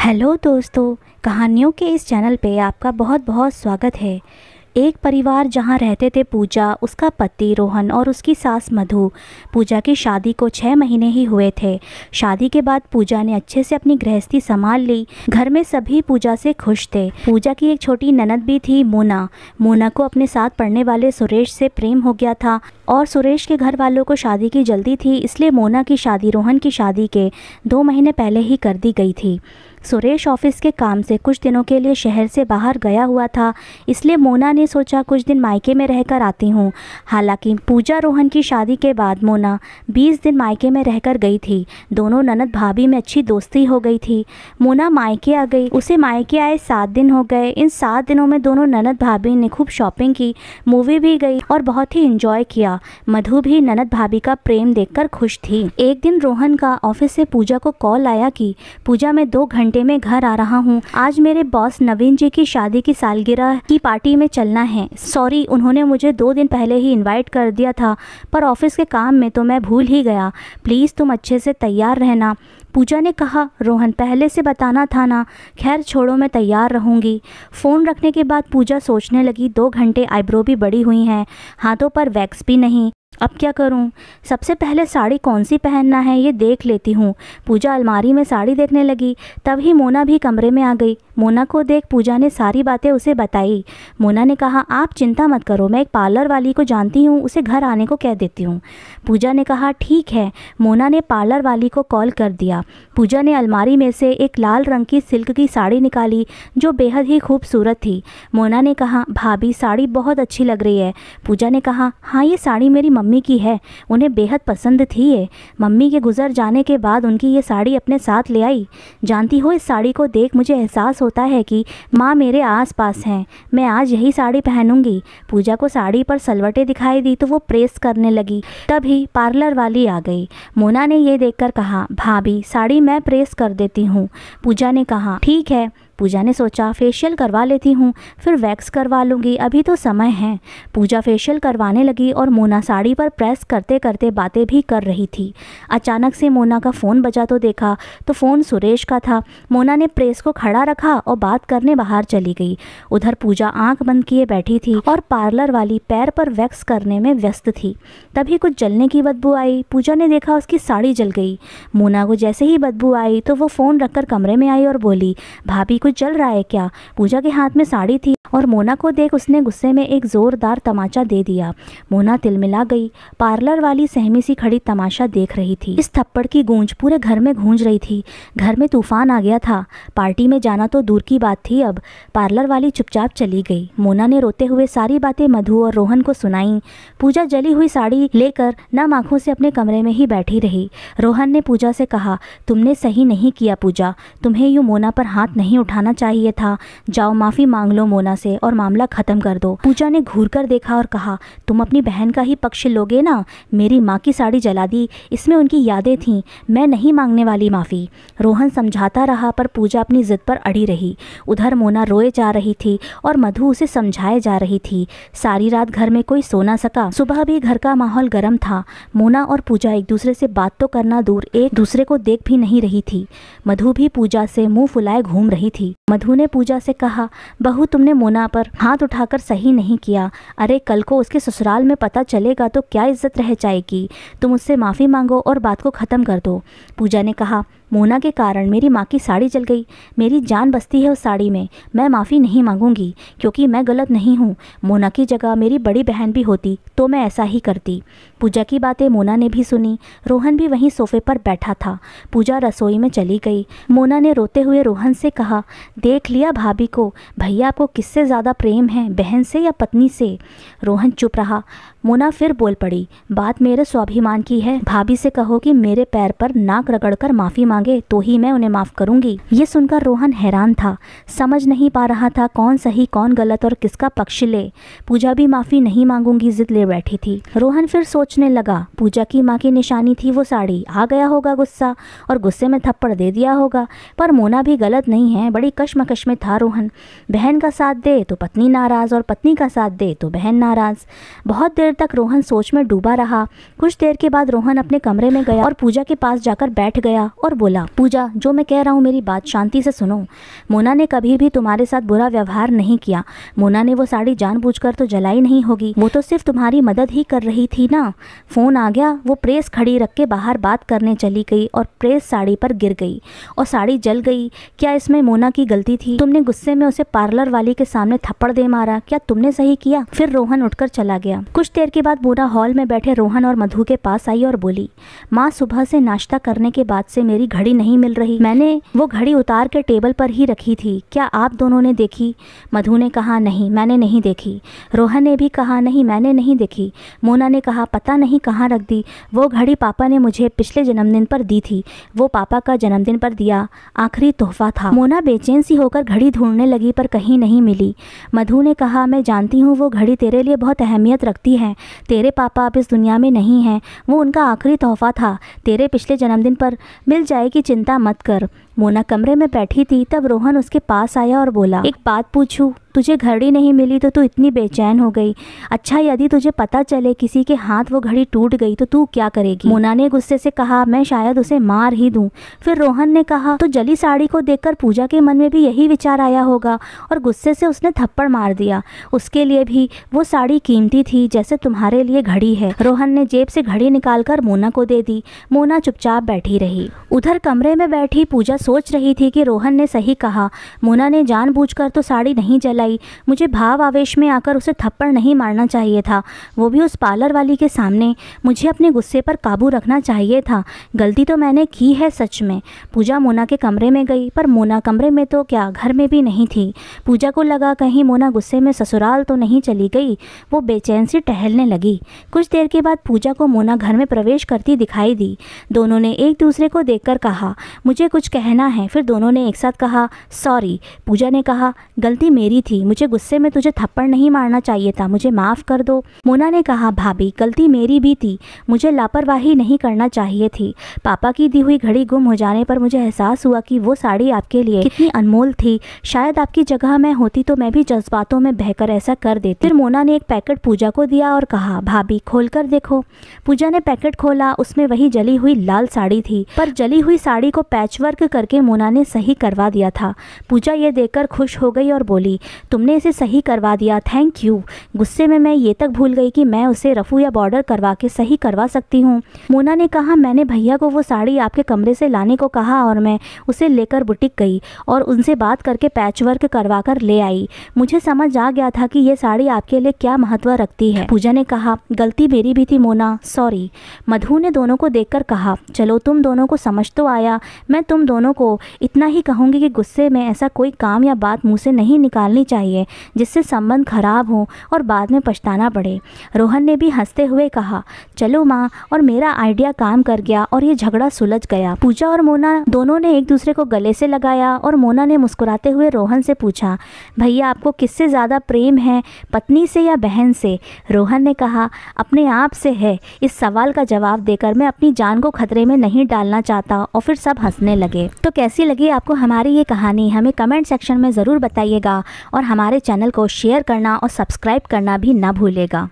Hello दोस्तों, कहानियों के इस चैनल पे आपका बहुत बहुत स्वागत है। एक परिवार जहाँ रहते थे पूजा, उसका पति रोहन और उसकी सास मधु। पूजा की शादी को 6 महीने ही हुए थे। शादी के बाद पूजा ने अच्छे से अपनी गृहस्थी संभाल ली। घर में सभी पूजा से खुश थे। पूजा की एक छोटी ननद भी थी, मोना। मोना को अपने साथ पढ़ने वाले सुरेश से प्रेम हो गया था और सुरेश के घर वालों को शादी की जल्दी थी, इसलिए मोना की शादी रोहन की शादी के 2 महीने पहले ही कर दी गई थी। सुरेश ऑफिस के काम से कुछ दिनों के लिए शहर से बाहर गया हुआ था, इसलिए मोना ने सोचा कुछ दिन मायके में रहकर आती हूँ। हालांकि पूजा रोहन की शादी के बाद मोना 20 दिन मायके में रहकर गई थी। दोनों ननद भाभी में अच्छी दोस्ती हो गई थी। मोना मायके आ गई। उसे मायके आए 7 दिन हो गए। इन 7 दिनों में दोनों ननद भाभी ने खूब शॉपिंग की, मूवी भी गई और बहुत ही इंजॉय किया। मधु भी ननद भाभी का प्रेम देखकर खुश थी। एक दिन रोहन का ऑफिस से पूजा को कॉल आया कि पूजा, मैं 2 घंटे में घर आ रहा हूँ। आज मेरे बॉस नवीन जी की शादी की सालगिरह की पार्टी में चलना है। सॉरी, उन्होंने मुझे 2 दिन पहले ही इनवाइट कर दिया था, पर ऑफिस के काम में तो मैं भूल ही गया। प्लीज़ तुम अच्छे से तैयार रहना। पूजा ने कहा, रोहन पहले से बताना था ना। खैर छोड़ो, मैं तैयार रहूँगी। फ़ोन रखने के बाद पूजा सोचने लगी, 2 घंटे आईब्रो भी बड़ी हुई हैं, हाथों पर वैक्स भी नहीं। अब क्या करूं? सबसे पहले साड़ी कौन सी पहनना है ये देख लेती हूँ। पूजा अलमारी में साड़ी देखने लगी। तभी मोना भी कमरे में आ गई। मोना को देख पूजा ने सारी बातें उसे बताई। मोना ने कहा, आप चिंता मत करो, मैं एक पार्लर वाली को जानती हूँ, उसे घर आने को कह देती हूँ। पूजा ने कहा, ठीक है। मोना ने पार्लर वाली को कॉल कर दिया। पूजा ने अलमारी में से एक लाल रंग की सिल्क की साड़ी निकाली जो बेहद ही खूबसूरत थी। मोना ने कहा, भाभी साड़ी बहुत अच्छी लग रही है। पूजा ने कहा, हाँ ये साड़ी मेरी मम्मी की है, उन्हें बेहद पसंद थी ये। मम्मी के गुजर जाने के बाद उनकी ये साड़ी अपने साथ ले आई। जानती हो, इस साड़ी को देख मुझे एहसास होता है कि माँ मेरे आसपास हैं। मैं आज यही साड़ी पहनूंगी। पूजा को साड़ी पर सलवटें दिखाई दी तो वो प्रेस करने लगी। तभी पार्लर वाली आ गई। मोना ने ये देखकर कहा, भाभी साड़ी मैं प्रेस कर देती हूँ। पूजा ने कहा, ठीक है। पूजा ने सोचा, फेशियल करवा लेती हूँ, फिर वैक्स करवा लूँगी, अभी तो समय है। पूजा फेशियल करवाने लगी और मोना साड़ी पर प्रेस करते करते बातें भी कर रही थी। अचानक से मोना का फ़ोन बजा तो देखा तो फ़ोन सुरेश का था। मोना ने प्रेस को खड़ा रखा और बात करने बाहर चली गई। उधर पूजा आंख बंद किए बैठी थी और पार्लर वाली पैर पर वैक्स करने में व्यस्त थी। तभी कुछ जलने की बदबू आई। पूजा ने देखा उसकी साड़ी जल गई। मोना को जैसे ही बदबू आई तो वो फ़ोन रखकर कमरे में आई और बोली, भाभी कुछ जल रहा है क्या? पूजा के हाथ में साड़ी थी और मोना को देख उसने गुस्से में एक जोरदार तमाचा दे दिया। मोना तिलमिला गई। पार्लर वाली सहमी सी खड़ी तमाशा देख रही थी। इस थप्पड़ की गूंज पूरे घर में गूंज रही थी। घर में तूफान आ गया था। पार्टी में जाना तो दूर की बात थी। अब पार्लर वाली चुपचाप चली गई। मोना ने रोते हुए सारी बातें मधु और रोहन को सुनाई। पूजा जली हुई साड़ी लेकर नम आंखों से अपने कमरे में ही बैठी रही। रोहन ने पूजा से कहा, तुमने सही नहीं किया पूजा, तुम्हें यूँ मोना पर हाथ नहीं उठाना चाहिए था। जाओ माफ़ी मांग लो मोना से और मामला ख़त्म कर दो। पूजा ने घूर कर देखा और कहा, तुम अपनी बहन का ही पक्ष लोगे ना? मेरी माँ की साड़ी जला दी, इसमें उनकी यादें थीं। मैं नहीं मांगने वाली माफ़ी। रोहन समझाता रहा पर पूजा अपनी ज़िद पर अड़ी रही। उधर मोना रोए जा रही थी और मधु उसे समझाए जा रही थी। सारी रात घर में कोई सो ना सका। सुबह भी घर का माहौल गर्म था। मोना और पूजा एक दूसरे से बात तो करना दूर, एक दूसरे को देख भी नहीं रही थी। मधु भी पूजा से मुँह फुलाए घूम रही थी। मधु ने पूजा से कहा, बहू तुमने मोना पर हाथ उठाकर सही नहीं किया। अरे कल को उसके ससुराल में पता चलेगा तो क्या इज्जत रह जाएगी। तुम उससे माफ़ी मांगो और बात को ख़त्म कर दो। पूजा ने कहा, मोना के कारण मेरी माँ की साड़ी जल गई। मेरी जान बसती है उस साड़ी में। मैं माफ़ी नहीं मांगूंगी क्योंकि मैं गलत नहीं हूँ। मोना की जगह मेरी बड़ी बहन भी होती तो मैं ऐसा ही करती। पूजा की बातें मोना ने भी सुनी। रोहन भी वहीं सोफे पर बैठा था। पूजा रसोई में चली गई। मोना ने रोते हुए रोहन से कहा, देख लिया भाभी को, भैया आपको किससे ज़्यादा प्रेम है, बहन से या पत्नी से? रोहन चुप रहा। मोना फिर बोल पड़ी, बात मेरे स्वाभिमान की है। भाभी से कहो कि मेरे पैर पर नाक रगड़कर माफ़ी मांगे तो ही मैं उन्हें माफ़ करूंगी। ये सुनकर रोहन हैरान था। समझ नहीं पा रहा था कौन सही कौन गलत और किसका पक्ष ले। पूजा भी माफ़ी नहीं मांगूंगी जिद ले बैठी थी। रोहन फिर सोचने लगा, पूजा की माँ की निशानी थी वो साड़ी। आ गया होगा गुस्सा और गुस्से में थप्पड़ दे दिया होगा। पर मोना भी गलत नहीं है। बड़ी कश्मकश में था रोहन। बहन का साथ दे तो पत्नी नाराज़ और पत्नी का साथ दे तो बहन नाराज़। बहुत देर तक रोहन सोच में डूबा रहा। कुछ देर के बाद रोहन अपने कमरे में गया और पूजा के पास जाकर बैठ गया और बोला, पूजा जो मैं कह रहा हूँ मेरी बात शांति से सुनो। मोना ने कभी भी तुम्हारे साथ बुरा व्यवहार नहीं किया। मोना ने वो साड़ी जानबूझकर तो जलाई नहीं होगी, वो तो सिर्फ तुम्हारी मदद ही कर रही थी ना। फ़ोन आ गया, वो प्रेस खड़ी रख के बाहर बात करने चली गई और प्रेस साड़ी पर गिर गई और साड़ी जल गई। क्या इसमें मोना की गलती थी? तुमने गुस्से में उसे पार्लर वाली के सामने थप्पड़ दे मारा, क्या तुमने सही किया? फिर रोहन उठकर चला गया। कुछ देर के बाद मोना हॉल में बैठे रोहन और मधु के पास आई और बोली, माँ सुबह से नाश्ता करने के बाद से मेरी घड़ी नहीं मिल रही। मैंने वो घड़ी उतार के टेबल पर ही रखी थी, क्या आप दोनों ने देखी? मधु ने कहा, नहीं मैंने नहीं देखी। रोहन ने भी कहा, नहीं मैंने नहीं देखी। मोना ने कहा, पता नहीं कहाँ रख दी। वो घड़ी पापा ने मुझे पिछले जन्मदिन पर दी थी, वो पापा का जन्मदिन पर दिया आखिरी तोहफा था। मोना बेचैन सी होकर घड़ी ढूंढने लगी पर कहीं नहीं मिली। मधु ने कहा, मैं जानती हूँ वो घड़ी तेरे लिए बहुत अहमियत रखती है। तेरे पापा अब इस दुनिया में नहीं हैं, वो उनका आखिरी तोहफा था, तेरे पिछले जन्मदिन पर मिल जाएगी, चिंता मत कर। मोना कमरे में बैठी थी, तब रोहन उसके पास आया और बोला, एक बात पूछूं? तुझे घड़ी नहीं मिली तो तू इतनी बेचैन हो गई। अच्छा यदि तुझे पता चले किसी के हाथ वो घड़ी टूट गई तो तू क्या करेगी? मोना ने गुस्से से कहा, मैं शायद उसे मार ही दूं। फिर रोहन ने कहा, तो जली साड़ी को देखकर पूजा के मन में भी यही विचार आया होगा और गुस्से से उसने थप्पड़ मार दिया। उसके लिए भी वो साड़ी कीमती थी जैसे तुम्हारे लिए घड़ी है। रोहन ने जेब से घड़ी निकालकर मोना को दे दी। मोना चुपचाप बैठी रही। उधर कमरे में बैठी पूजा सोच रही थी कि रोहन ने सही कहा, मोना ने जानबूझकर तो साड़ी नहीं जलाई। मुझे भाव आवेश में आकर उसे थप्पड़ नहीं मारना चाहिए था, वो भी उस पार्लर वाली के सामने। मुझे अपने गुस्से पर काबू रखना चाहिए था। गलती तो मैंने की है सच में। पूजा मोना के कमरे में गई, पर मोना कमरे में तो क्या घर में भी नहीं थी। पूजा को लगा कहीं मोना गुस्से में ससुराल तो नहीं चली गई। वो बेचैन सी टहलने लगी। कुछ देर के बाद पूजा को मोना घर में प्रवेश करती दिखाई दी। दोनों ने एक दूसरे को देखकर कहा, मुझे कुछ कहना है। फिर दोनों ने एक साथ कहा, सॉरी। पूजा ने कहा, गलती मेरी थी, मुझे गुस्से में तुझे थप्पड़ नहीं मारना चाहिए था, मुझे माफ़ कर दो। मोना ने कहा, भाभी गलती मेरी भी थी, मुझे लापरवाही नहीं करना चाहिए थी। पापा की दी हुई घड़ी गुम हो जाने पर मुझे एहसास हुआ कि वो साड़ी आपके लिए कितनी अनमोल थी। शायद आपकी जगह मैं होती तो मैं भी जज्बातों में बहकर ऐसा कर देती। फिर मोना ने एक पैकेट पूजा को दिया और कहा, भाभी खोल कर देखो। पूजा ने पैकेट खोला, उसमें वही जली हुई लाल साड़ी थी, पर जली हुई साड़ी को पैचवर्क करके मोना ने सही करवा दिया था। पूजा ये देखकर खुश हो गई और बोली, तुमने इसे सही करवा दिया, थैंक यू। गुस्से में मैं ये तक भूल गई कि मैं उसे रफू या बॉर्डर करवा के सही करवा सकती हूँ। मोना ने कहा, मैंने भैया को वो साड़ी आपके कमरे से लाने को कहा और मैं उसे लेकर बुटीक गई और उनसे बात करके पैचवर्क करवा कर ले आई। मुझे समझ आ गया था कि ये साड़ी आपके लिए क्या महत्व रखती है। पूजा ने कहा, गलती मेरी भी थी मोना, सॉरी। मधु ने दोनों को देखकर कहा, चलो तुम दोनों को समझ तो आया। मैं तुम दोनों को इतना ही कहूँगी कि गुस्से में ऐसा कोई काम या बात मुँह से नहीं निकालनी चाहिए जिससे संबंध खराब हो और बाद में पछताना पड़े। रोहन ने भी हंसते हुए कहा, चलो माँ, और मेरा आइडिया काम कर गया और ये झगड़ा सुलझ गया। पूजा और मोना दोनों ने एक दूसरे को गले से लगाया और मोना ने मुस्कुराते हुए रोहन से पूछा, भैया आपको किससे ज़्यादा प्रेम है, पत्नी से या बहन से? रोहन ने कहा, अपने आप से है। इस सवाल का जवाब देकर मैं अपनी जान को खतरे में नहीं डालना चाहता। और फिर सब हंसने लगे। तो कैसी लगी आपको हमारी ये कहानी, हमें कमेंट सेक्शन में ज़रूर बताइएगा और हमारे चैनल को शेयर करना और सब्सक्राइब करना भी ना भूलेगा।